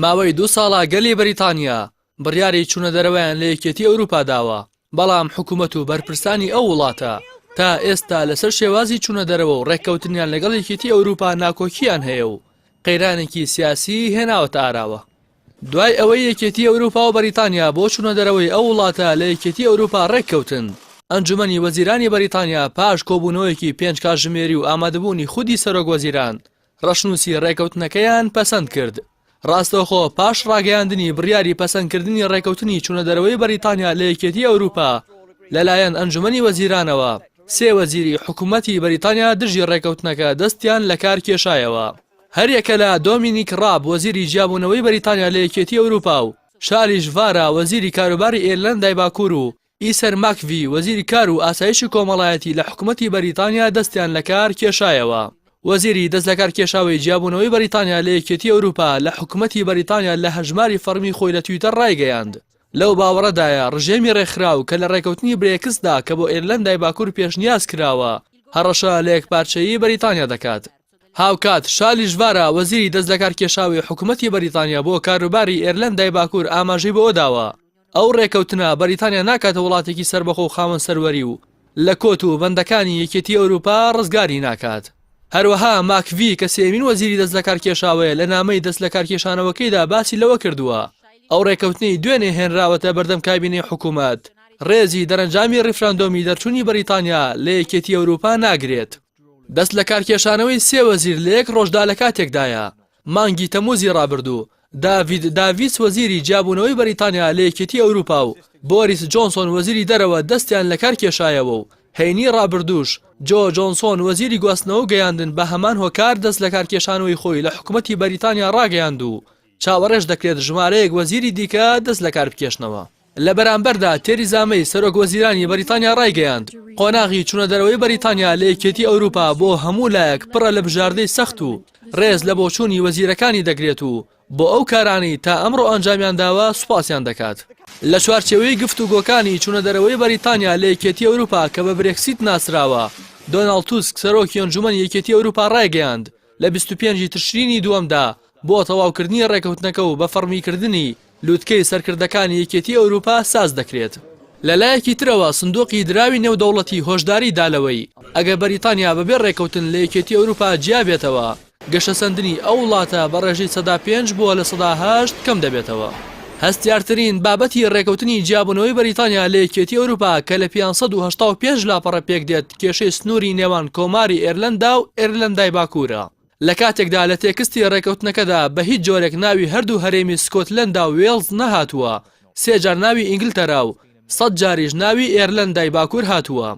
ماوەی 2 ساڵە گەلی بەریتانیا بڕیاری چوونە دەرەوەیان لە یەکێتی ئەوروپا داوە، بەڵام حکوومەت و بەرپرسانی ئەو وڵاتە تا ئێستا لەسەر شێوازی چوونە دەرەوە و ڕێککەوتنیان لەگەڵ یەکێتی ئەوروپا ناکۆکییان هەیە و قەیرانێکی سیاسی هێناوەتە ئاراوە. دوای ئەوەی یەکێتی ئەوروپا و بەریتانیا بۆ چوونە دەرەوەی ئەو وڵاتە لە یەکێتی ئەوروپا ڕێککەوتن، ئەنجومەنی وەزیرانی بەریتانیا پاش کۆبوونەوەیەکی 5 کاتژمێری و ئامادەبوونی خودی سەرۆک وەزیران ڕەشنووسی ڕێککەوتنەکەیان پەسەند کرد. ڕاستەوخۆ پاش ڕاگەیاندنی بڕیاری پەسەندکردنی ڕێککەوتنی چوونە دەرەوەی بەریتانیا لە یەکێتی ئەوروپا لەلایەن ئەنجومەنی وەزیرانەوە، 3 وەزیری حکوومەتی بەریتانیا دژی ڕێککەوتنەکە دەستیان لە کار کێشایەوە. هەریەکە لە دۆمینیک ڕاب وەزیری جیابوونەوەی بەریتانیا لە یەکێتی ئەوروپا و شالیش ڤارا وەزیری کاروباری ئێرلەندای باکوور و ئیسەر ماکڤی وەزیری کار و ئاسایشی کۆمەڵایەتی لە حکوومەتی بەریتانیا دەستیان لە کار کێشایەوە. وەزیری دەست لە کار کێشاوی جیابوونەوەی بەریتانیا لە یەکێتی ئەوروپا لە حکوومەتی بەریتانیا لە هەژماری فەرمی خۆی لە تویتەر ڕایگەیاند. لەو باوەڕەدایە ڕژێمی ڕێکخراو کە لە ڕێکەوتنی برێکسدا کە بۆ ئێرلەندای باکوور پێشنیاز کراوە هەڕەشە لە یەکپارچەیی بەریتانیا دەکات. هاوکات شالیش ڤارا وەزیری دەست لە کار کێشاوی حکوومەتی بەریتانیا بۆ کاروباری ئێرلەندای باکوور ئاماژەی بۆ داوە ئەو ڕێکەوتنە بەریتانیا ناکاتە وڵاتێکی سربەخۆ و خاوەن سەروەری و لە کۆت و بەندەکانی یەکێتی ئەوروپا ڕزگاری ناکات. هەروەها ماکڤی کە سێمین وەزیری دەست لە کار کێشاوەیە لە نامەی دەست لە کار کێشانەوەکەیدا باسی لەوە کردووە ئەو ڕێکەوتنی دوێنێ هێنراوەتە بەردەم کابینەی حکوومەت ڕێزی دەرەنجامی ڕیفراندۆمی دەرچوونی بەریتانیا لە یەکێتی ئەوروپا ناگرێت. دەست لە کار کێشانەوەی 3 وەزیر لە یەک ڕۆژدا لە کاتێکدایە مانگی تەمووزی ڕابردوو داڤید داڤیس وەزیری جیابوونەوەی بەریتانیا لە یەکێتی ئەوروپا و بۆریس جۆنسۆن وەزیری دەرەوە دەستیان لە کار کێشایەوە و هەینی ڕابردووش جۆ جۆنسۆن وەزیری گواستنەوە گەیاندن بە هەمان هۆکار دەست لە کار کێشانەوەی خۆی لە حکوومەتی بەریتانیا ڕاگەیاند و چاوەڕێژ دەکرێت ژمارەیەک وەزیری دیکە دەست لە کار بکێشنەوە. لە بەرامبەردا تێریزا مەی سەرۆک وەزیرانی بەریتانیا ڕایگەیاند قۆناغی چوونە دەرەوەی بەریتانیا لە یەکێتی ئەوروپا بۆ هەموو لایەک پڕە لە بژاردەی سەخت و ڕێز لە بۆچوونی وەزیرەکانی دەگرێت و بۆ ئەو کارانی تا ئەمڕۆ ئەنجامیان داوە سوپاسیان دەکات. لە چوارچێوەی گفتوگۆکانی چوونە دەرەوەی بەریتانیا لە یەکێتی ئەوروپا کە بە برێکسیت ناسراوە دۆناڵد توسک سەرۆکی ئەنجومەنی یەکێتی ئەوروپا ڕایگەیاند لە 25 تشرینی دووەمدا بۆ تەواوکردنی ڕێکەوتنەکە و بە فەرمیکردنی لووتکەی سەرکردەکانی یەکێتی ئەوروپا ساز دەکرێت. لەلایەکی ترەوە سندوقی دراوی نێودەوڵەتی هۆشداری دالەوەی ئەگە بەریتانیا بەبێ ڕێکەوتن لە یەکێتی ئەوروپا جیابێتەوە گەشەسەندنی ئەو وڵاتە بە ڕێژەی 5 بووە لە 8 کەم دەبێتەوە. هەستیارترین بابەتی ڕێکەوتنی جیابوونەوەی بەریتانیا لە یەکێتی ئەوروپا کە لە 585 لاپەڕە پێک دێت کێشەی سنووری نێوان کۆماری ئێرلەندا و ئێرلەندای باکوورە. لە کاتێکدا لە تێکستی ڕێکەوتنەکەدا بە هیچ جۆرێک ناوی هەردوو هەرێمی سکۆتلەندا و وێڵز نەهاتووە، 3 جار ناوی ئینگلتەرا و 100 جاریش ناوی ئێرلەندای باکوور هاتووە.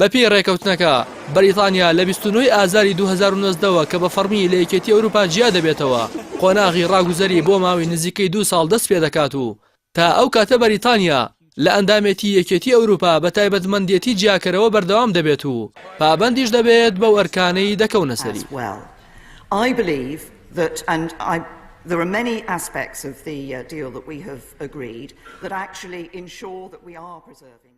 بەپێی ڕێکەوتنەکە بەریتانیا لە 29 ئازاری 2019ەوە کە بە فەرمی لە یەکێتی ئەوروپا جیا دەبێتەوە قۆناغی ڕاگوزەری بۆ ماوەی نزیکەی 2 ساڵ دەست پێ دەکات و تا ئەو کاتە بەریتانیا لە ئەندامێتی یەکێتی ئەوروپا بە تایبەتمەندێتی جیاکەرەوە بەردەوام دەبێت و پابەندیش دەبێت بەو ئەرکانەی دەکەونە سەری. I believe that, and there are many aspects of the deal that we have agreed that actually ensure that we are preserving